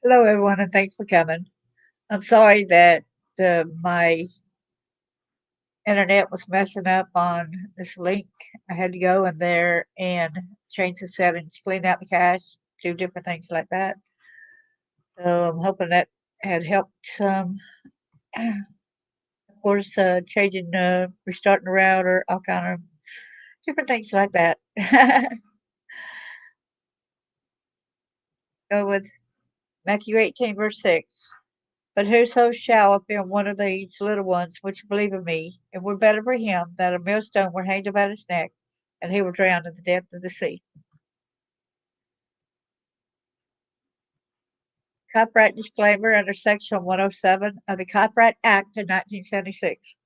Hello, everyone, and thanks for coming. I'm sorry that my internet was messing up on this link. I had to go in there and change the settings, clean out the cache, do different things like that. So I'm hoping that had helped some. Of course, changing, restarting the router, all kind of different things like that. Go with Matthew 18, verse 6. But whoso shall offend one of these little ones which believe in me, it were better for him that a millstone were hanged about his neck, and he were drowned in the depth of the sea. Copyright disclaimer under Section 107 of the Copyright Act of 1976.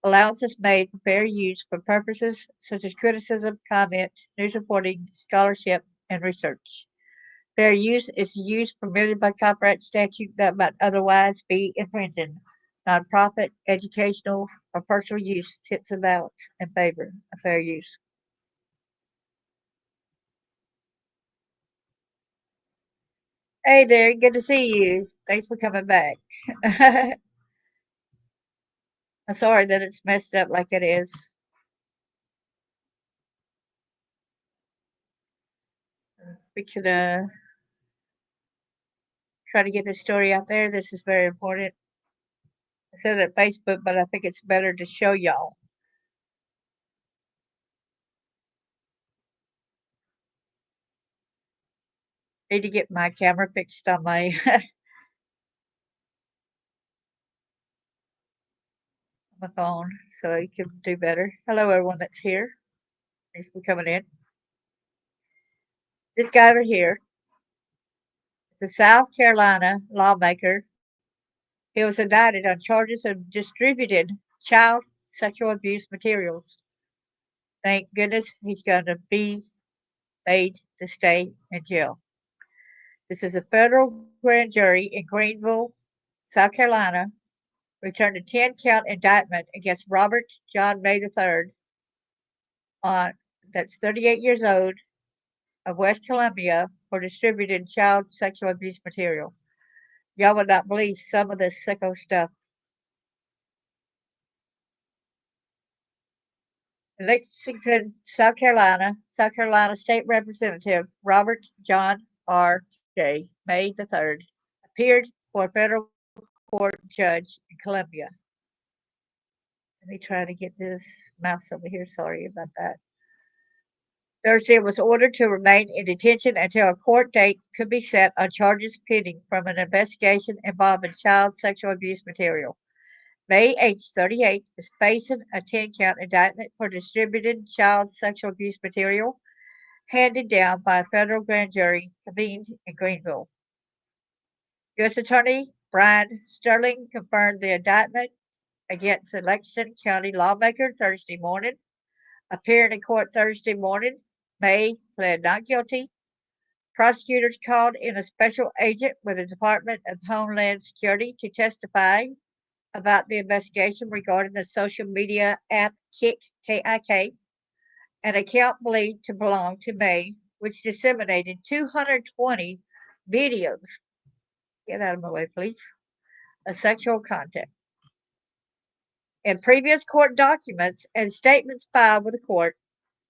Allowance is made for fair use for purposes such as criticism, comment, news reporting, scholarship, and research. Fair use is use permitted by copyright statute that might otherwise be infringing. Nonprofit, educational, or personal use tips and balance in favor of fair use. Hey there, good to see you. Thanks for coming back. I'm sorry that it's messed up like it is. We should try to get this story out there. This is very important. I said it at Facebook, but I think it's better to show y'all. Need to get my camera fixed on my my phone so you can do better. Hello, everyone that's here. Thanks for coming in. This guy over here is a South Carolina lawmaker. He was indicted on charges of distributing child sexual abuse materials. Thank goodness he's going to be made to stay in jail. This is a federal grand jury in Greenville, South Carolina, returned a 10-count indictment against Robert John May III, on that's 38 years old, of West Columbia, for distributing child sexual abuse material. Y'all would not believe some of this sicko stuff. In Lexington, South Carolina State Representative Robert John R. J. May III appeared for a federal court judge in Columbia. Let me try to get this mouse over here. Sorry about that. Thursday was ordered to remain in detention until a court date could be set on charges pending from an investigation involving child sexual abuse material. May, age 38, is facing a 10-count indictment for distributing child sexual abuse material handed down by a federal grand jury convened in Greenville. U.S. Attorney Brian Sterling confirmed the indictment against the Lexington County lawmaker Thursday morning. Appearing in court Thursday morning, May pled not guilty. Prosecutors called in a special agent with the Department of Homeland Security to testify about the investigation regarding the social media app Kik, K-I-K, an account believed to belong to May, which disseminated 220 videos. Get out of my way, please. Of sexual content. In previous court documents and statements filed with the court,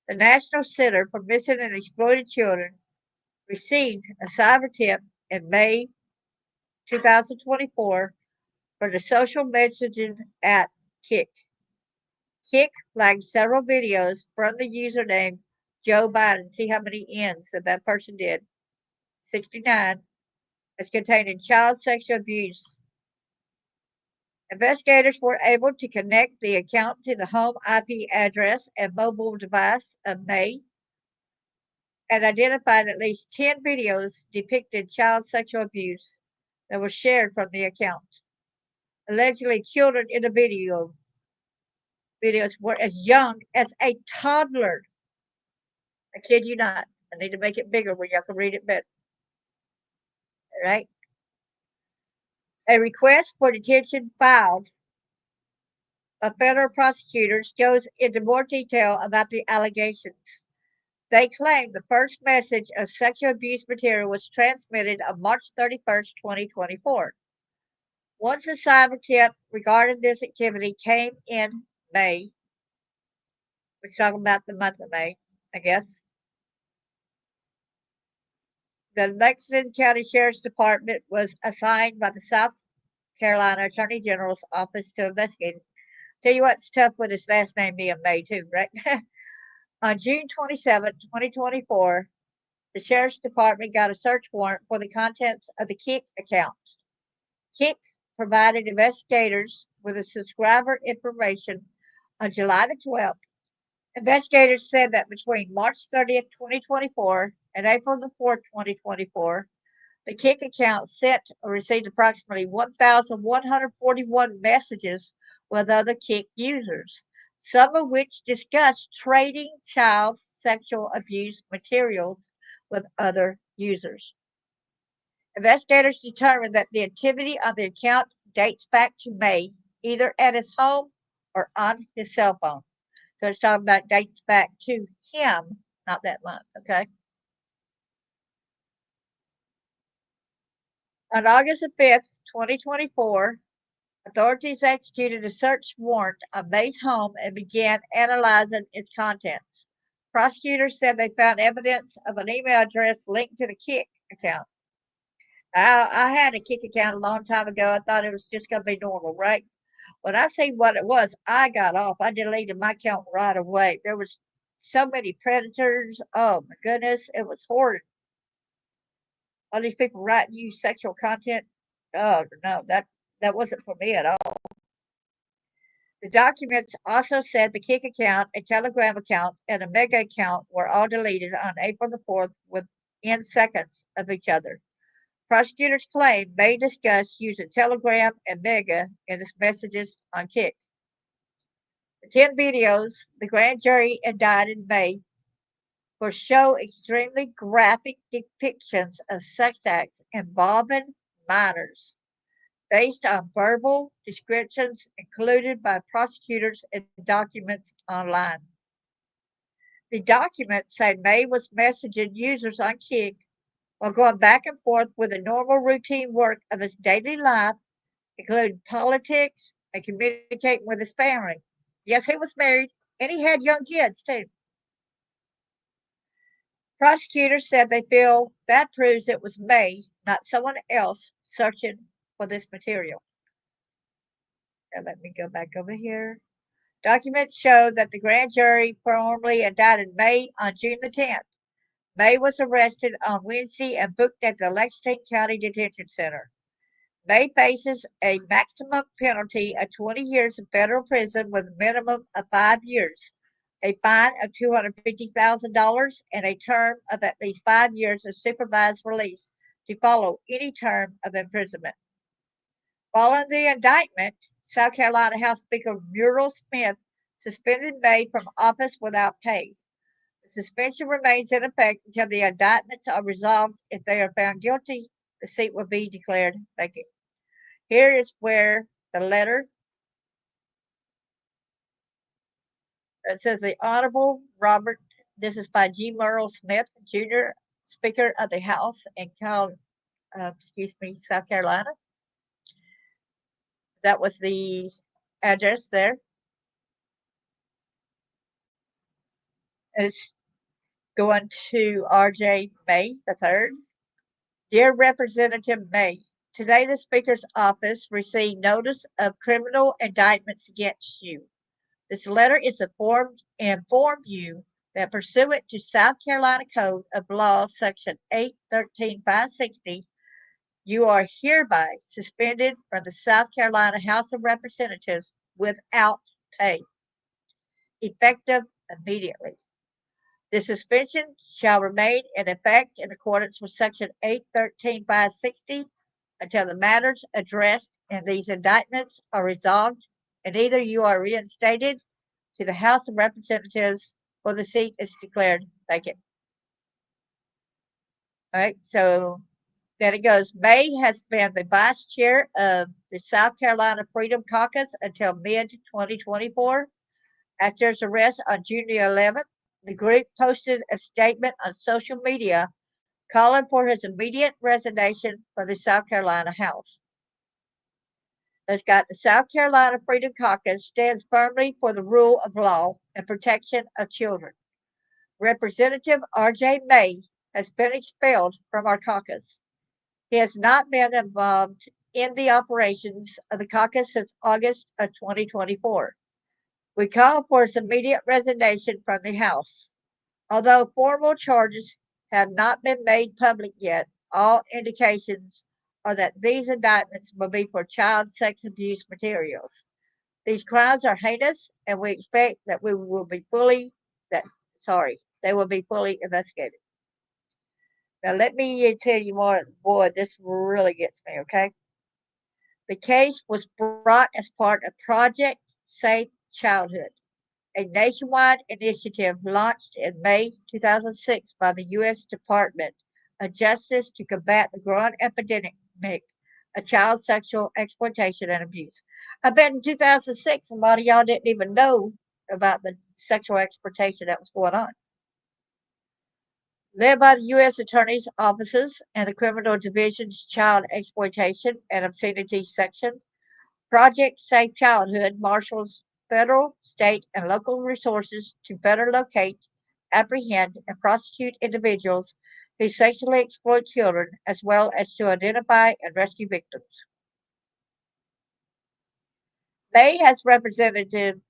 the National Center for Missing and Exploited Children received a cyber tip in May 2024 for the social messaging app Kik. Kik flagged several videos from the username Joe Biden. See how many N's that person did. 69 as containing child sexual abuse. Investigators were able to connect the account to the home IP address and mobile device of May and identified at least 10 videos depicting child sexual abuse that were shared from the account. Allegedly, children in the videos were as young as a toddler. I kid you not. I need to make it bigger where y'all can read it better. All right. A request for detention filed by federal prosecutors goes into more detail about the allegations. They claim the first message of sexual abuse material was transmitted on March 31st, 2024. Once a cyber tip regarding this activity came in May, we're talking about the month of May, I guess, the Lexington County Sheriff's Department was assigned by the South Carolina Attorney General's office to investigate it. Tell you what's tough with his last name being May, too, right? On June 27, 2024, the Sheriff's Department got a search warrant for the contents of the Kick account. Kick provided investigators with the subscriber information on July the 12th. Investigators said that between March 30th, 2024 and April the 4th, 2024, the Kick account sent or received approximately 1,141 messages with other Kick users, some of which discussed trading child sexual abuse materials with other users. Investigators determined that the activity on the account dates back to May, either at his home or on his cell phone. So it's talking about dates back to him, not that month, okay? On August the 5th, 2024, authorities executed a search warrant on May's home and began analyzing its contents. Prosecutors said they found evidence of an email address linked to the Kick account. I had a Kick account a long time ago. I thought it was just going to be normal, right? When I see what it was, I got off. I deleted my account right away. There was so many predators. Oh my goodness, it was horrid. All these people writing you sexual content. Oh no, that wasn't for me at all. The documents also said the Kick account, a Telegram account, and a Mega account were all deleted on April the 4th within seconds of each other. Prosecutors claim May discussed using Telegram and Mega in his messages on Kick. The 10 videos the grand jury indicted May for show extremely graphic depictions of sex acts involving minors, based on verbal descriptions included by prosecutors and documents online. The documents say May was messaging users on Kick while going back and forth with the normal routine work of his daily life, including politics and communicating with his family. Yes, he was married and he had young kids too. Prosecutors said they feel that proves it was May, not someone else, searching for this material. Now let me go back over here. Documents show that the grand jury formally indicted May on June the 10th. May was arrested on Wednesday and booked at the Lexington County Detention Center. May faces a maximum penalty of 20 years in federal prison with a minimum of 5 years, a fine of $250,000, and a term of at least 5 years of supervised release to follow any term of imprisonment. Following the indictment, South Carolina House Speaker Muriel Smith suspended May from office without pay. The suspension remains in effect until the indictments are resolved. If they are found guilty, the seat will be declared vacant. Here is where the letter that says the Honorable Robert, this is by G. Muriel Smith, Jr., Speaker of the House in South Carolina. That was the address there. It's going to R.J. May III. Dear Representative May, today the Speaker's office received notice of criminal indictments against you. This letter is to inform you that pursuant to South Carolina Code of Law, Section 813-560, you are hereby suspended from the South Carolina House of Representatives without pay, effective immediately. The suspension shall remain in effect in accordance with Section 813-560 until the matters addressed in these indictments are resolved and either you are reinstated to the House of Representatives or the seat is declared vacant. All right, so then it goes. May has been the vice chair of the South Carolina Freedom Caucus until mid 2024. After his arrest on June the 11th, The group posted a statement on social media calling for his immediate resignation from the South Carolina House. It's got the South Carolina Freedom Caucus stands firmly for the rule of law and protection of children. Representative R.J. May has been expelled from our caucus. He has not been involved in the operations of the caucus since August of 2024. We call for his immediate resignation from the House. Although formal charges have not been made public yet, all indications are that these indictments will be for child sex abuse materials. These crimes are heinous, and we expect that we will be fully that they will be fully investigated. Now let me tell you more. Boy, this really gets me. Okay, the case was brought as part of Project Safe Childhood, a nationwide initiative launched in May 2006 by the U.S. Department of Justice to combat the growing epidemic of child sexual exploitation and abuse. I bet in 2006, a lot of y'all didn't even know about the sexual exploitation that was going on. Led by the U.S. Attorney's offices and the Criminal Division's Child Exploitation and Obscenity Section, Project Safe Childhood marshals federal, state, and local resources to better locate, apprehend, and prosecute individuals who sexually exploit children, as well as to identify and rescue victims. May has represented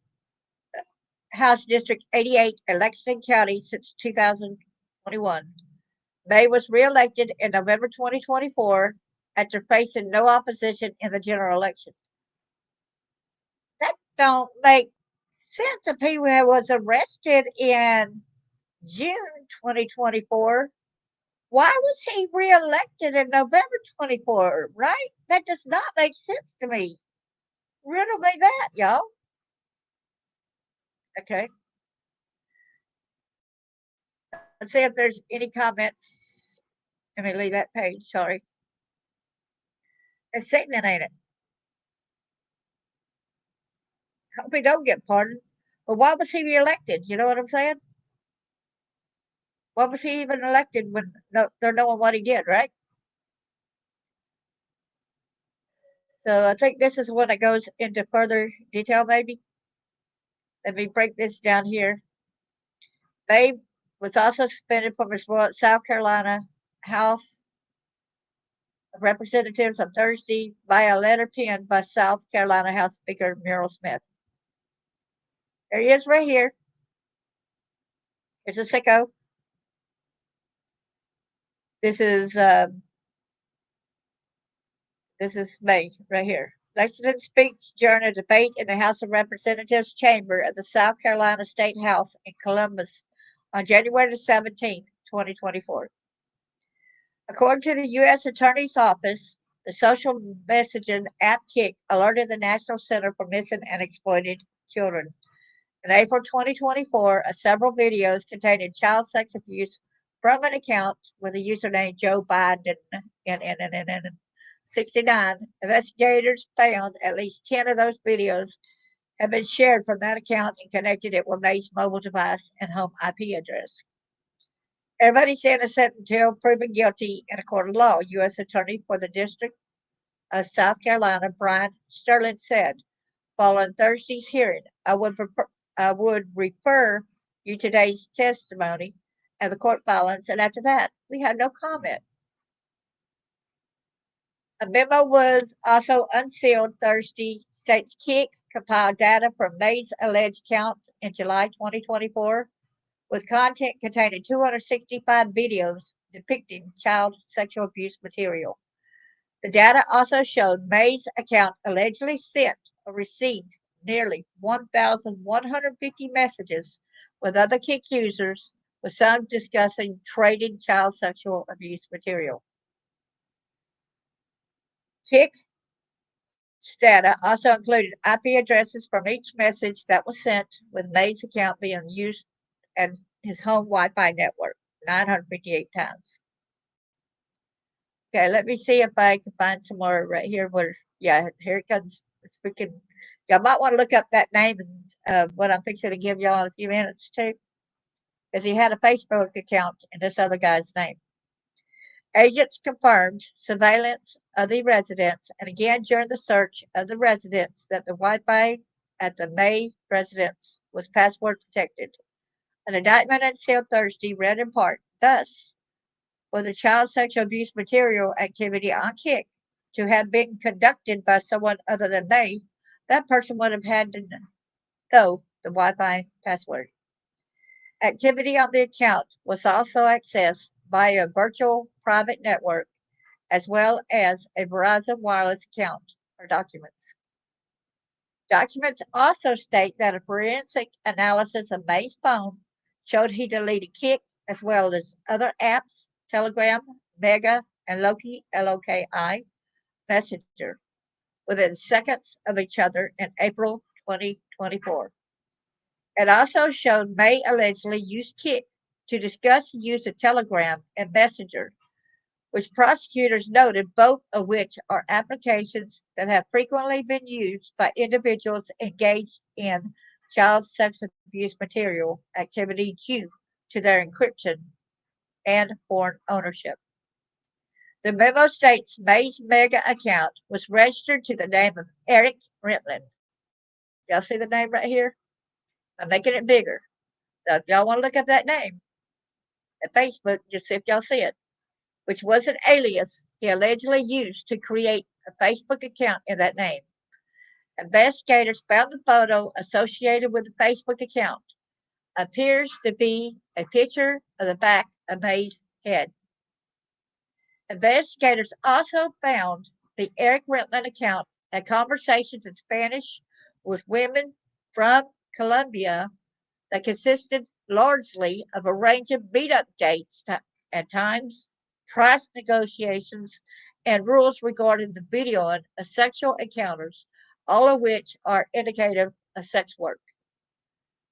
House District 88 in Lexington County since 2021. May was reelected in November 2024 after facing no opposition in the general election. That don't make sense. If he was arrested in June 2024, why was he reelected in November 24? Right? That does not make sense to me. Riddle me that, y'all. Okay. Let's see if there's any comments. Let me leave that page. Sorry. It's sickening, ain't it? Hope he don't get pardoned. But why was he reelected? You know what I'm saying? Why was he even elected when they're knowing what he did, right? So I think this is one that goes into further detail, maybe. Let me break this down here. May was also suspended from his role at South Carolina House of Representatives on Thursday by a letter penned by South Carolina House Speaker Muriel Smith. There he is right here. Here's a sicko. This is May right here. Lexington's speech during a debate in the House of Representatives chamber at the South Carolina State House in Columbus on January 17th, 2024. According to the U.S. Attorney's Office, the social messaging app Kik alerted the National Center for Missing and Exploited Children. In April 2024, several videos containing child sex abuse from an account with the username Joe Biden 69. Investigators found at least 10 of those videos have been shared from that account and connected it with May's mobile device and home IP address. Everybody's innocent until proven guilty in a court of law, U.S. Attorney for the District of South Carolina, Brian Sterling, said. Following Thursday's hearing, I would refer you to today's testimony and the court filings, and after that, we have no comment. A memo was also unsealed Thursday, states Kik compiled data from May's alleged account in July 2024 with content containing 265 videos depicting child sexual abuse material. The data also showed May's account allegedly sent or received nearly 1,150 messages with other Kik users, with some discussing trading child sexual abuse material. Kik's data also included IP addresses from each message that was sent, with May's account being used as his home Wi-Fi network 958 times. Okay, let me see if I can find some more right here. Where, yeah, here it comes. It's freaking. Y'all might want to look up that name and what I'm fixing to give y'all in a few minutes too. because he had a Facebook account in this other guy's name. Agents confirmed surveillance of the residence and again during the search of the residence that the Wi-Fi at the May residence was password protected. An indictment unsealed Thursday read in part, thus, for the child sexual abuse material activity on Kick to have been conducted by someone other than May, that person would have had to know the Wi-Fi password. Activity on the account was also accessed via a virtual private network as well as a Verizon Wireless account or documents. Documents also state that a forensic analysis of May's phone showed he deleted Kick as well as other apps, Telegram, Mega, and Loki, Loki, Messenger, within seconds of each other in April 2024. It also showed May allegedly used Kick to discuss the use of Telegram and Messenger, which prosecutors noted both of which are applications that have frequently been used by individuals engaged in child sex abuse material activity due to their encryption and foreign ownership. The memo states May's Mega account was registered to the name of Eric Rentland. Y'all see the name right here? I'm making it bigger. So if y'all want to look up that name at Facebook, just see if y'all see it, which was an alias he allegedly used to create a Facebook account in that name. Investigators found the photo associated with the Facebook account. Appears to be a picture of the back of May's head. Investigators also found the Eric Rentland account had conversations in Spanish with women from Colombia that consisted largely of arranging meetup dates and times, price negotiations, and rules regarding the videoing of sexual encounters, all of which are indicative of sex work.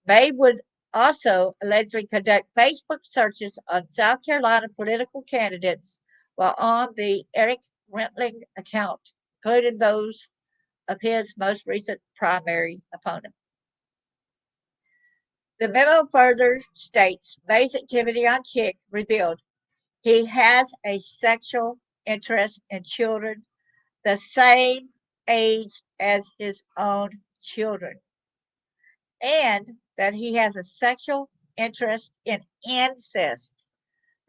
May would also allegedly conduct Facebook searches on South Carolina political candidates while on the Eric Rentling account, including those of his most recent primary opponent. The memo further states May's activity on Kick revealed he has a sexual interest in children the same age as his own children, and that he has a sexual interest in incest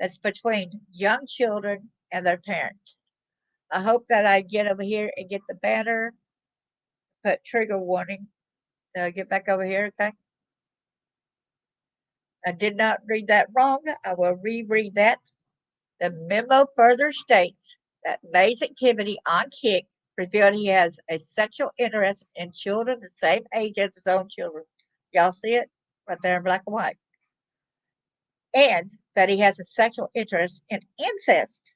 that's between young children and their parents. I hope that I get over here and get the banner, put trigger warning. Get back over here, okay? I did not read that wrong. I will reread that. The memo further states that May's activity on Kick revealed he has a sexual interest in children the same age as his own children. Y'all see it? Right there in black and white. And that he has a sexual interest in incest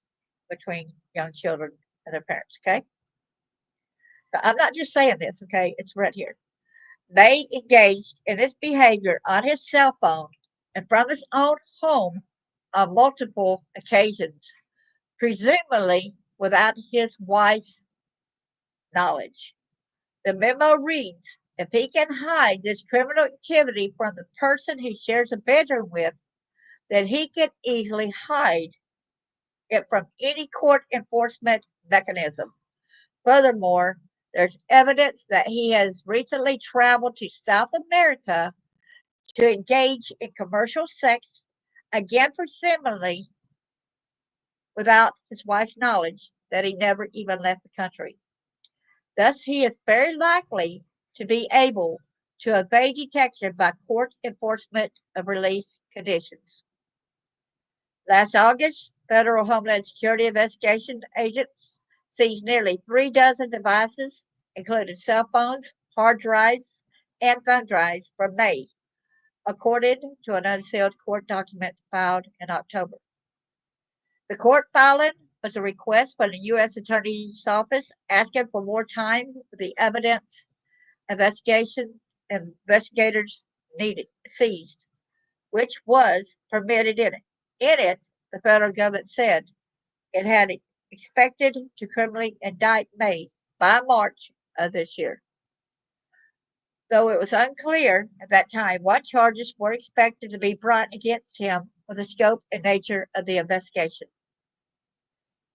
between young children and their parents, okay? So I'm not just saying this, okay? It's right here. May engaged in this behavior on his cell phone and from his own home on multiple occasions, presumably without his wife's knowledge. The memo reads if he can hide this criminal activity from the person he shares a bedroom with, then he can easily hide it from any court enforcement mechanism. Furthermore, there's evidence that he has recently traveled to South America to engage in commercial sex, again, presumably without his wife's knowledge that he never even left the country. Thus, he is very likely to be able to evade detection by court enforcement of release conditions. Last August, federal Homeland Security investigation agents seized nearly 3 dozen devices, including cell phones, hard drives, and thumb drives from May, according to an unsealed court document filed in October. The court filing was a request from the U.S. Attorney's Office asking for more time for the evidence investigators needed seized, which was permitted in it. In it, the federal government said it had expected to criminally indict May by March of this year. though it was unclear at that time what charges were expected to be brought against him or the scope and nature of the investigation.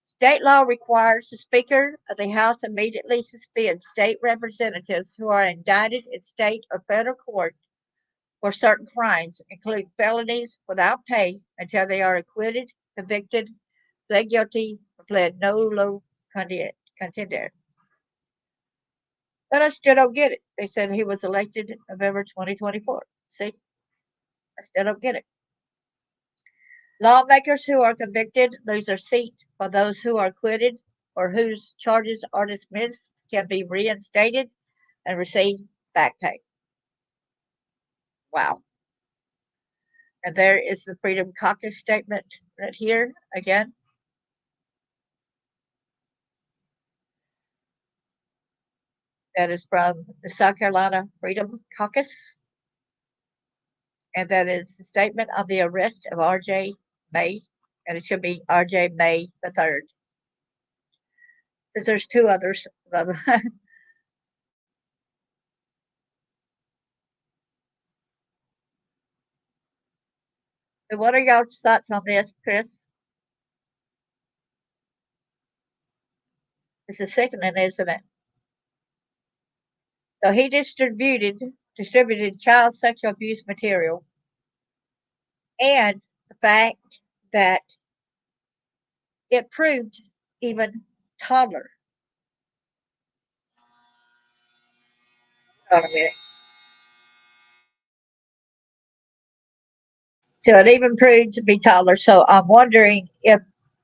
State law requires the Speaker of the House immediately suspend state representatives who are indicted in state or federal court for certain crimes, including felonies, without pay until they are acquitted, convicted, pled guilty, or pled no contendere. But I still don't get it. They said he was elected in November 2024. See, I still don't get it. Lawmakers who are convicted lose their seat, while those who are acquitted or whose charges are dismissed can be reinstated and receive back pay. Wow. And there is the Freedom Caucus statement right here again. That is from the South Carolina Freedom Caucus. And that is the statement on the arrest of R.J. May. And it should be R.J. May the 3rd. Since there's two others. So what are y'all's thoughts on this, Chris? This is sickening, isn't it? So he distributed child sexual abuse material, and the fact that it proved even toddler. Hold on a minute. So it even proved to be toddler. So I'm wondering if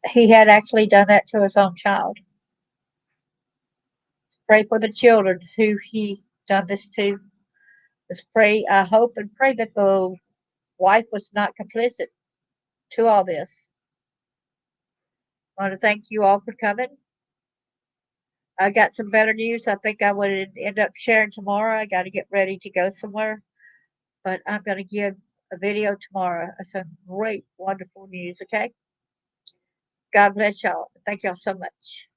he had actually done that to his own child. Pray for the children who he done this to. Just pray. I hope and pray that the wife was not complicit to all this. I want to thank you all for coming. I got some better news. I think I would end up sharing tomorrow. I got to get ready to go somewhere, but I'm going to give a video tomorrow of some great, wonderful news. Okay. God bless y'all. Thank y'all so much.